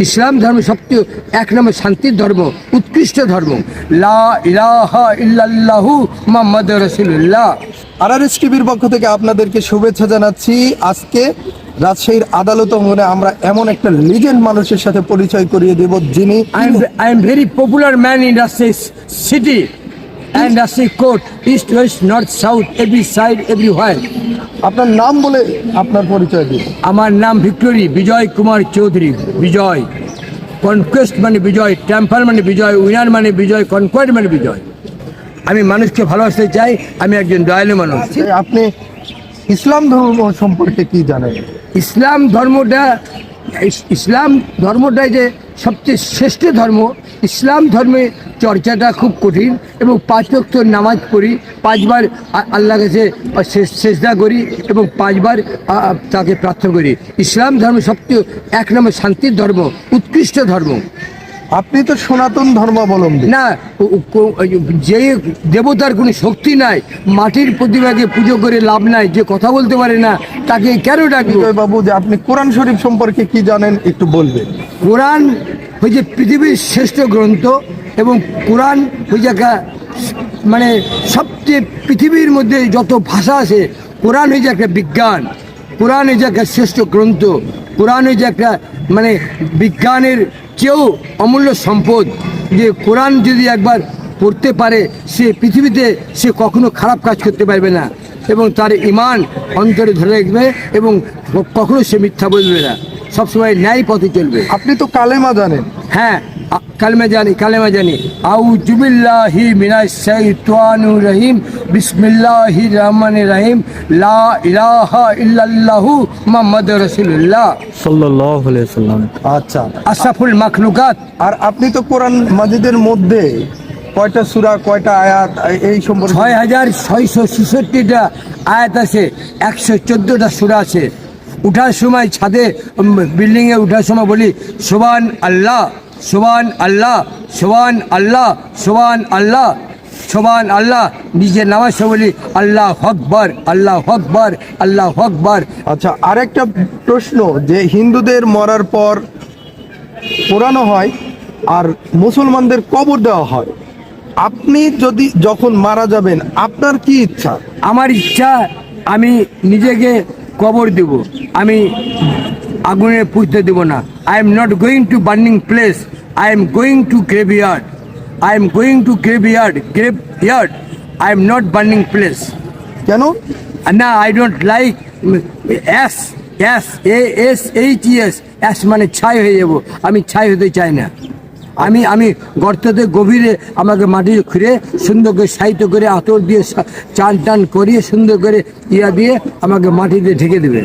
ইসলাম ধর্ম সবচেয়ে এক নম্বর শান্তির ধর্ম, উৎকৃষ্ট ধর্ম। লা ইলাহা ইল্লাল্লাহু মুহাম্মাদুর রাসূলুল্লাহ। RRS টিভির পক্ষ থেকে আপনাদেরকে শুভেচ্ছা জানাচ্ছি। আজকে রাজশাহীর আদালত অঙ্গনে আমরা এমন একটা লিজেন্ড মানুষের সাথে পরিচয় করিয়ে দেব যিনি I am very popular man in Rajshahi city and Rajshahi court, east, west, north, south, every side, everywhere. আপনার নাম বলে আপনার পরিচয় দিন। আমার নাম ভিক্টোরি বিজয় কুমার চৌধুরী। বিজয়, কনকোয়েস্ট মানে বিজয়, টেম্পার মানে বিজয়, উইনার মানে বিজয়, কনকোয়েস্ট মানে বিজয়। আমি মানুষকে ভালোবাসতে চাই, আমি একজন দয়ালু মানুষ। আপনি ইসলাম ধর্ম সম্পর্কে কি জানেন? ইসলাম ধর্মটাই যে সবচেয়ে শ্রেষ্ঠ ধর্ম। ইসলাম ধর্মে চর্চাটা খুব কঠিন এবং 5 ওয়াক্ত নামাজ পড়ি, 5 বার আল্লাহর কাছে সেজদা করি এবং 5 বার তাকে প্রার্থনা করি। ইসলাম ধর্ম সবচেয়ে এক নম্বর শান্তির ধর্ম, উৎকৃষ্ট ধর্ম। আপনি তো সনাতন ধর্মাবলম্বী না, যে দেবতার কোনো শক্তি নাই, মাটির প্রতিমাকে পুজো করে লাভ নাই, যে কথা বলতে পারে না তাকে কেন ডাকবো? বাবু, যে আপনি কোরআন শরীফ সম্পর্কে কি জানেন একটু বলবেন? কোরআন হচ্ছে পৃথিবীর শ্রেষ্ঠ গ্রন্থ এবং কোরআন হচ্ছে একটা মানে সবচেয়ে পৃথিবীর মধ্যে যত ভাষা আছে, কোরআন হচ্ছে একটা বিজ্ঞান। কোরআন হচ্ছে একটা শ্রেষ্ঠ গ্রন্থ। কোরআন হচ্ছে একটা মানে বিজ্ঞানের চেয়েও অমূল্য সম্পদ। যে কোরআন যদি একবার পড়তে পারে, সে পৃথিবীতে সে কখনো খারাপ কাজ করতে পারবে না এবং তার ঈমান অন্তরে ধরে রাখবে এবং কখনো সে মিথ্যা বলবে না, সবসময় ন্যায় পথে চলবে। আপনি তো কালেমা জানেন? হ্যাঁ, কালেমা জানি। আউযু বিল্লাহি মিনাশ শাইতানির রাজিম, বিসমিল্লাহির রহমানির রহিম, লা ইলাহা ইল্লাল্লাহু মুহাম্মাদুর রাসূলুল্লাহ সাল্লাল্লাহু আলাইহি ওয়াসাল্লাম। আচ্ছা, আশরাফুল মাখলুকাত। আর আপনি তো কোরআন মাজিদের মধ্যে কয়টা সূরা, কয়টা আয়াত এই সম্পর্কে? 6666টা আয়াত আছে, 114টা সূরা আছে। উঠার সময় ছাদে বিল্ডিংয়ে উঠার সময় বলি সুবহান আল্লাহ, সুবহান আল্লাহ, সুবহান আল্লাহ, সুবহান আল্লাহ, সুবহান আল্লাহ। নিজের নামাজ বলি আল্লাহু আকবার, আল্লাহু আকবার, আল্লাহু আকবার। আচ্ছা, আরেকটা প্রশ্ন, যে হিন্দুদের মরার পর পোড়ানো হয় আর মুসলমানদের কবর দেওয়া হয়, আপনি যখন মারা যাবেন আপনার কি ইচ্ছা? আমার ইচ্ছা, আমি নিজেকে কবর দেব, আমি আগুনে পুঁততে দেব না। I am not going to burning place, I am going to graveyard, I am going to graveyard, I am not burning place. কেন? না, আই ডোন্ট লাইক অ্যাশ মানে ছাই হয়ে যাব, আমি ছাই হতে চাই না। আমি গর্ততে গভীরে আমাকে মাটি খুঁড়ে সুন্দর করে সাহিত্য করে আতর দিয়ে চান টান করিয়ে সুন্দর করে ইয়া দিয়ে আমাকে মাটিতে ঢেকে দেবে।